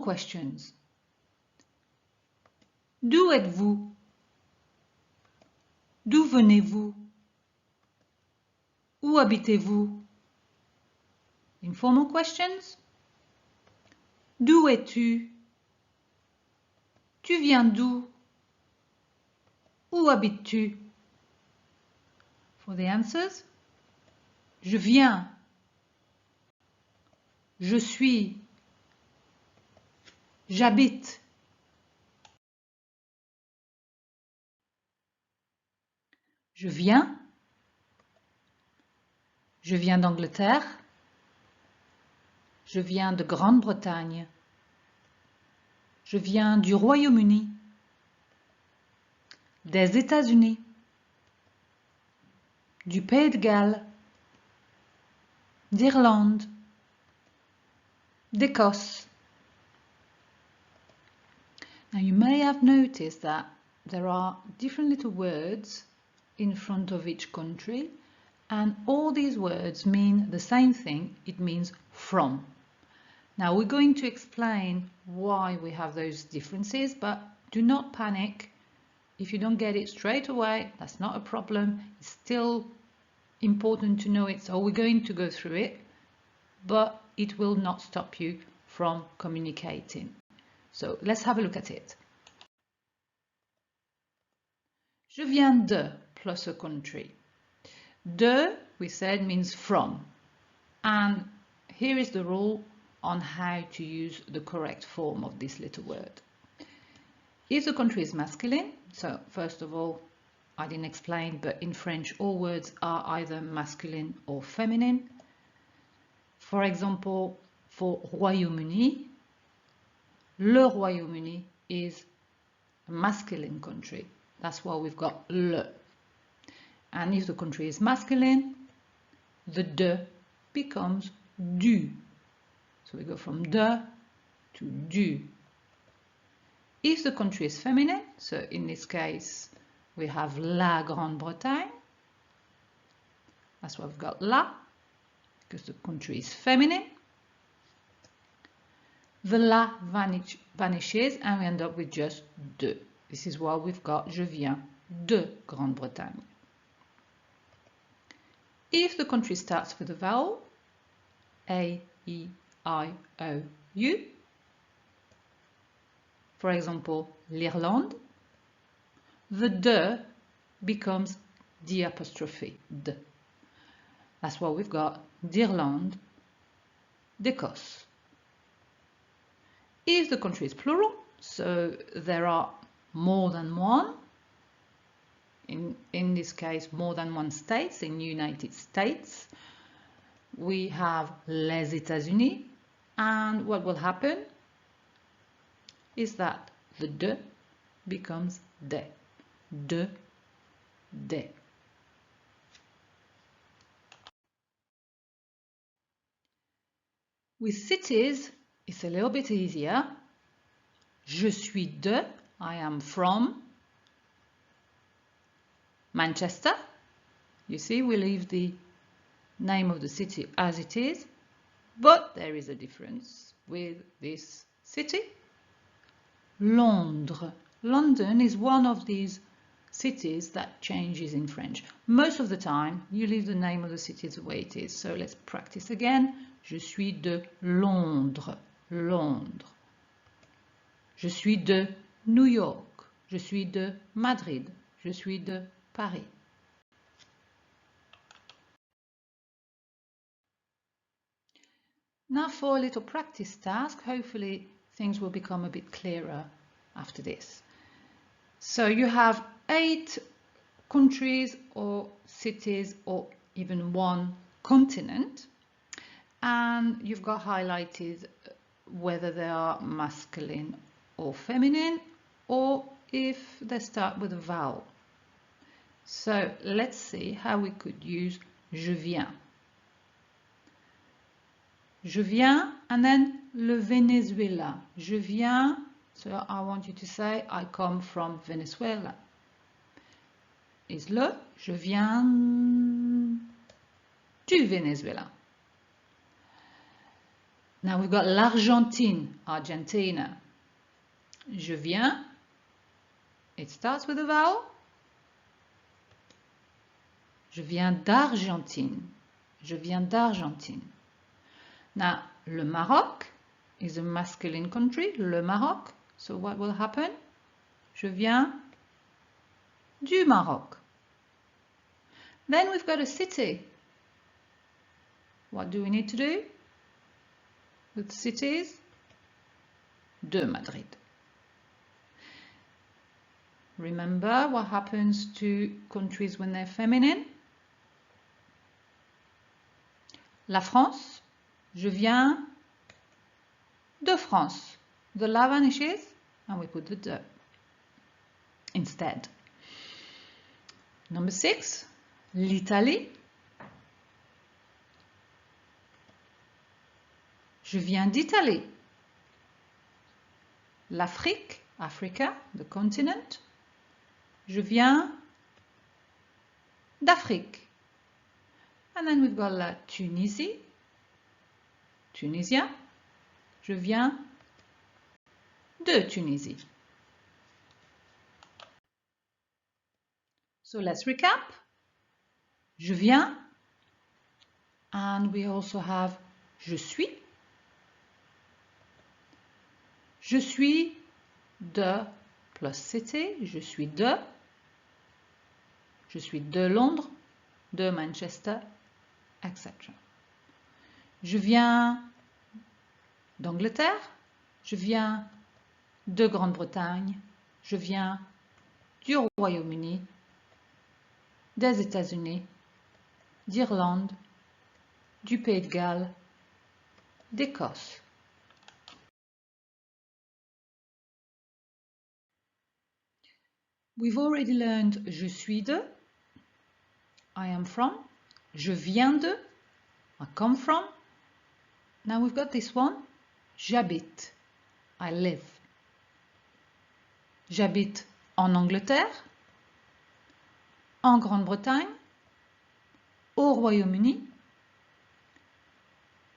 questions. D'où êtes-vous? D'où venez-vous? Où habitez-vous? Informal questions. D'où es-tu? Tu viens d'où? Où habites-tu? For the answers, je viens, je suis, j'habite. Je viens d'Angleterre, je viens de Grande-Bretagne, je viens du Royaume-Uni, des États-Unis, du Pays de Galles, d'Irlande, d'Écosse. Now you may have noticed that there are different little words in front of each country, and all these words mean the same thing. It means from. Now we're going to explain why we have those differences, but do not panic. If you don't get it straight away, that's not a problem. It's still important to know it, so we're going to go through it, but it will not stop you from communicating. So let's have a look at it. Je viens de plus a country. De, we said, means from. And here is the rule on how to use the correct form of this little word. If the country is masculine, so first of all, I didn't explain, but in French all words are either masculine or feminine. For example, for Royaume-Uni, le Royaume-Uni is a masculine country. That's why we've got le. And if the country is masculine, the de becomes du. So we go from de to du. If the country is feminine, so in this case we have la Grande-Bretagne, that's why we've got la, because the country is feminine. The la vanishes and we end up with just de. This is why we've got je viens de Grande-Bretagne. If the country starts with a vowel, A, E, I, O, U, for example, l'Irlande, the de becomes the apostrophe de. That's why we've got d'Irlande, d'Écosse. If the country is plural, so there are more than one, in this case more than one states, in United States, we have les États-Unis, and what will happen is that the de becomes des. De, des. With cities, it's a little bit easier. Je suis de, I am from Manchester. You see, we leave the name of the city as it is, but there is a difference with this city. Londres. London is one of these cities that changes in French. Most of the time, you leave the name of the city the way it is. So let's practice again. Je suis de Londres. Londres. Je suis de New York. Je suis de Madrid. Je suis de Paris. Now for a little practice task. Hopefully things will become a bit clearer after this. So you have 8 countries or cities or even one continent, and you've got highlighted whether they are masculine or feminine, or if they start with a vowel. So let's see how we could use je viens. Je viens, and then le Venezuela. Je viens, so I want you to say I come from Venezuela. Is le, je viens du Venezuela. Now we've got l'Argentine, Argentina. Je viens. It starts with a vowel. Je viens d'Argentine. Je viens d'Argentine. Now, le Maroc is a masculine country, le Maroc. So what will happen? Je viens du Maroc. Then we've got a city. What do we need to do with cities? De Madrid. Remember what happens to countries when they're feminine? La France. Je viens de France. The la vanishes and we put the de instead. Number 6, l'Italie. Je viens d'Italie. L'Afrique, Africa, the continent. Je viens d'Afrique. And then we've got la Tunisie. Tunisia. Je viens de Tunisie. So let's recap. Je viens. And we also have je suis. Je suis de plus city. Je suis de. Je suis de Londres, de Manchester, etc. Je viens d'Angleterre. Je viens de Grande-Bretagne. Je viens du Royaume-Uni, des États-Unis, d'Irlande, du Pays de Galles, d'Écosse. We've already learned je suis de, I am from, je viens de, I come from. Now we've got this one, j'habite, I live. J'habite en Angleterre, en Grande-Bretagne, au Royaume-Uni,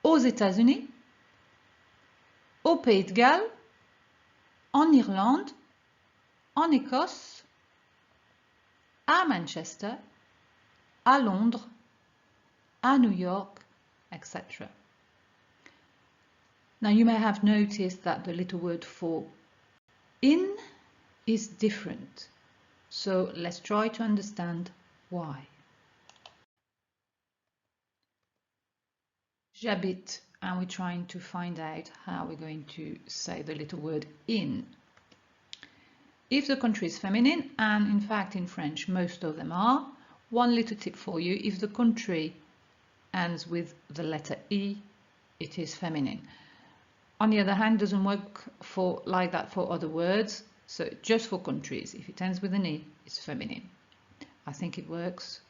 aux États-Unis, au Pays de Galles, en Irlande, en Écosse, à Manchester, à Londres, à New York, etc. Now you may have noticed that the little word for in is different. So let's try to understand why. J'habite, and we're trying to find out how we're going to say the little word in. If the country is feminine, and in fact in French most of them are, one little tip for you, if the country ends with the letter E, it is feminine. On the other hand, doesn't work like that for other words, so just for countries, if it ends with an E, it's feminine. I think it works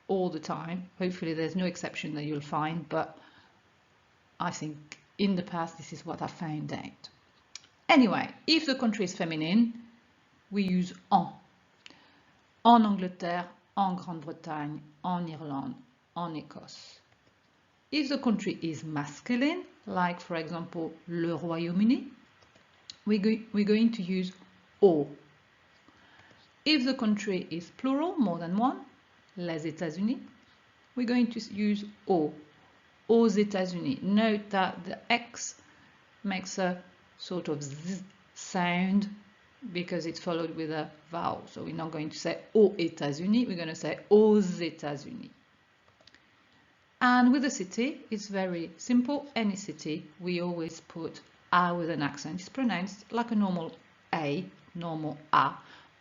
all the time. Hopefully there's no exception that you'll find, but I think in the past this is what I found out. Anyway, if the country is feminine, we use en. En Angleterre, en Grande-Bretagne, en Irlande, en Écosse. If the country is masculine, like for example le Royaume-Uni, we're going to use au. If the country is plural, more than one, les États-Unis, we're going to use au. Aux États-Unis. Note that the X makes a sort of Z sound because it's followed with a vowel. So we're not going to say aux États-Unis, we're going to say aux États-Unis. And with a city, it's very simple. Any city, we always put A with an accent. It's pronounced like a normal A, normal A.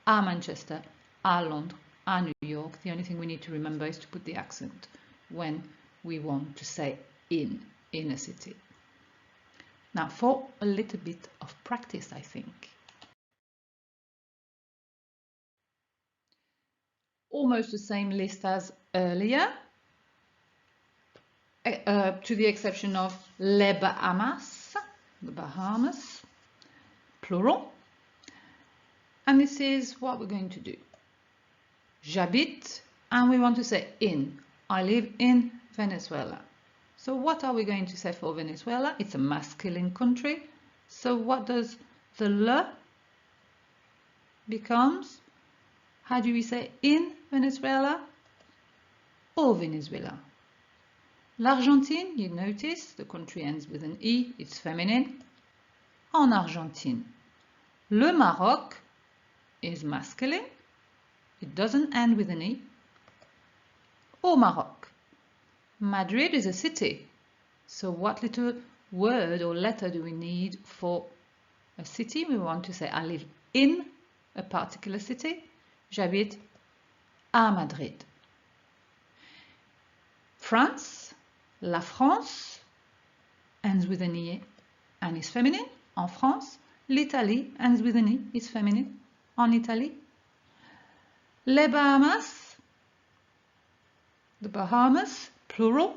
A Manchester, A Londres, A New York. The only thing we need to remember is to put the accent when we want to say in a city. Now for a little bit of practice, I think. Almost the same list as earlier, to the exception of les Bahamas, the Bahamas, plural. And this is what we're going to do. J'habite, and we want to say in. I live in Venezuela. So what are we going to say for Venezuela? It's a masculine country. So what does the le becomes? How do we say in Venezuela? Au Venezuela. L'Argentine, you notice, the country ends with an E, it's feminine. En Argentine. Le Maroc is masculine. It doesn't end with an E. Au Maroc. Madrid is a city. So what little word or letter do we need for a city? We want to say I live in a particular city. J'habite à Madrid. France, la France ends with an E and is feminine. En France. L'Italie ends with an E, is feminine. En Italie. Les Bahamas, the Bahamas, plural.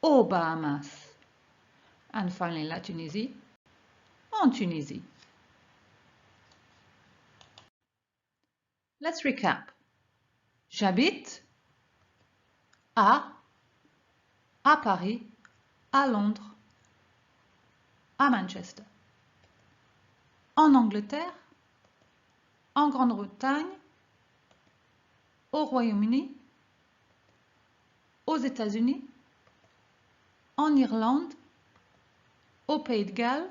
Aux Bahamas. And finally, la Tunisie, en Tunisie. Let's recap. J'habite à Paris, à Londres, à Manchester. En Angleterre, en Grande-Bretagne, au Royaume-Uni, aux États-Unis, en Irlande, au Pays de Galles,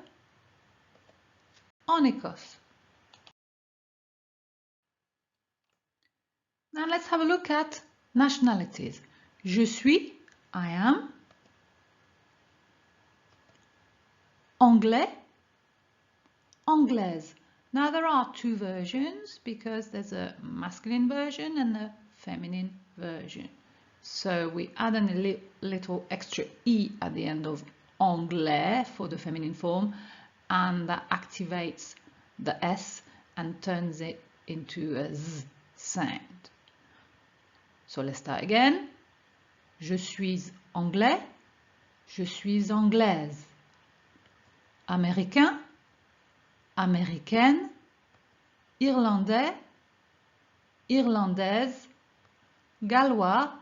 en Écosse. Now let's have a look at nationalities. Je suis, I am. Anglais, anglaise. Now there are two versions because there's a masculine version and a feminine version. So we add a little extra E at the end of anglais for the feminine form, and that activates the S and turns it into a Z sound. So let's start again. Je suis anglais, je suis anglaise. Américain, américaine. Irlandais, irlandaise. Gallois,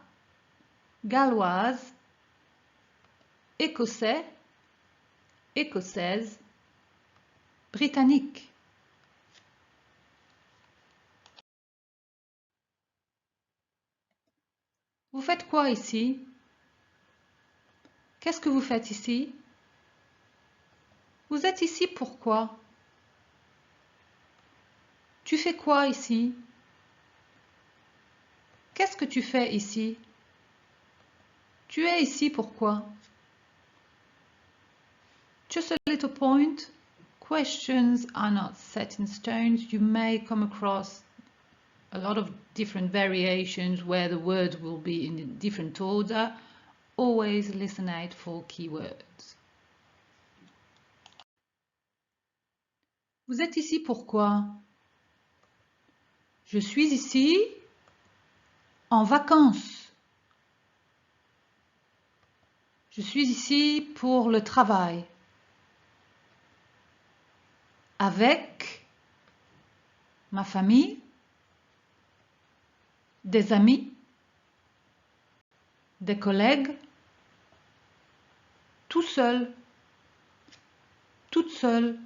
galloise. Écossais, écossaise. Britannique. Vous faites quoi ici? Qu'est-ce que vous faites ici? Vous êtes ici pourquoi? Tu fais quoi ici? Qu'est-ce que tu fais ici? Tu es ici pourquoi? Just a little point. Questions are not set in stone. You may come across a lot of different variations where the words will be in a different order. Always listen out for keywords. Vous êtes ici pourquoi? Je suis ici en vacances. Je suis ici pour le travail. Avec ma famille, des amis, des collègues, tout seul, toute seule.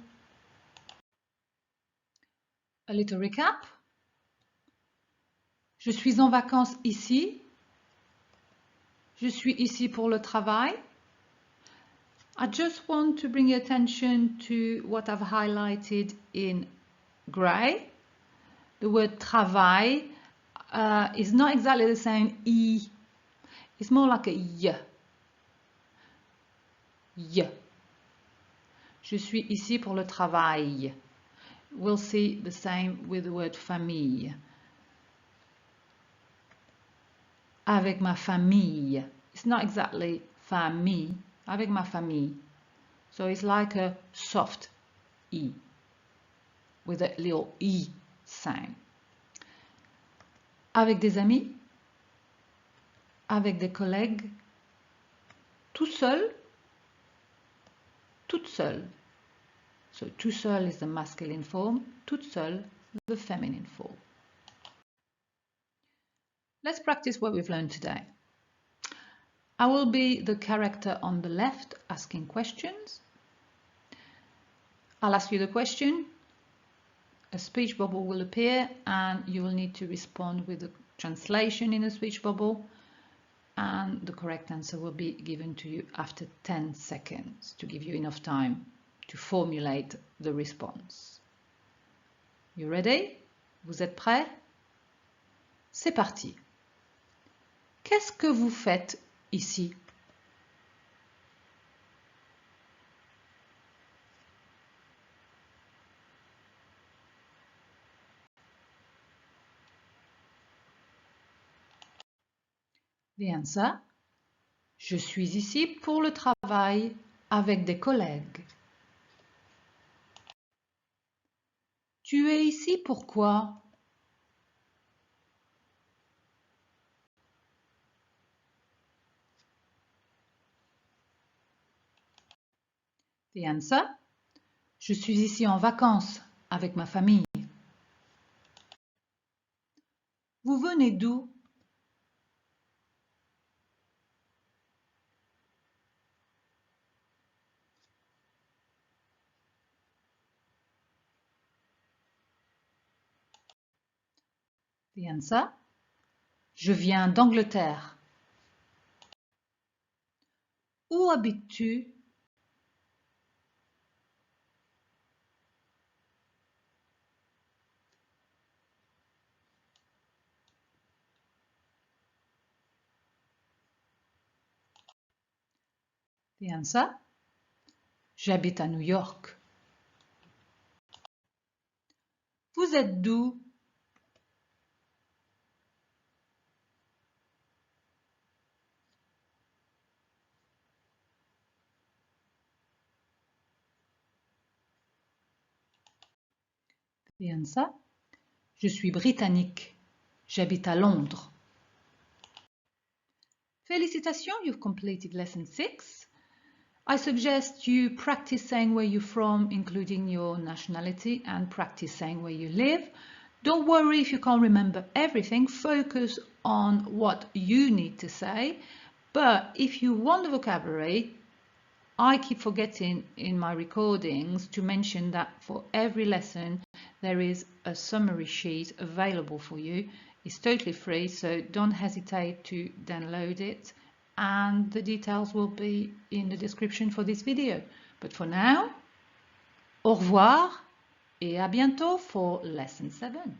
A little recap. Je suis en vacances ici. Je suis ici pour le travail. I just want to bring your attention to what I've highlighted in grey. The word travail is not exactly the same E. It's more like a Y. Y. Je suis ici pour le travail. We'll see the same with the word famille. Avec ma famille. It's not exactly famille. Avec ma famille. So it's like a soft E with a little E sound. Avec des amis. Avec des collègues. Tout seul. Toute seule. So tout seul is the masculine form. Toute seule, the feminine form. Let's practice what we've learned today. I will be the character on the left asking questions. I'll ask you the question, a speech bubble will appear and you will need to respond with the translation in the speech bubble, and the correct answer will be given to you after 10 seconds to give you enough time to formulate the response. You ready? Vous êtes prêts? C'est parti. Qu'est-ce que vous faites ici? The answer: je suis ici pour le travail avec des collègues. Tu es ici pourquoi? The answer: je suis ici en vacances avec ma famille. Vous venez d'où? The answer: je viens d'Angleterre. Où habites-tu? The answer: j'habite à New York. Vous êtes d'où? The answer: je suis britannique. J'habite à Londres. Félicitations, you've completed lesson 6. I suggest you practice saying where you're from, including your nationality, and practice saying where you live. Don't worry if you can't remember everything. Focus on what you need to say. But if you want the vocabulary, I keep forgetting in my recordings to mention that for every lesson there is a summary sheet available for you. It's totally free, so don't hesitate to download it, and the details will be in the description for this video. But for now, au revoir et à bientôt for lesson 7.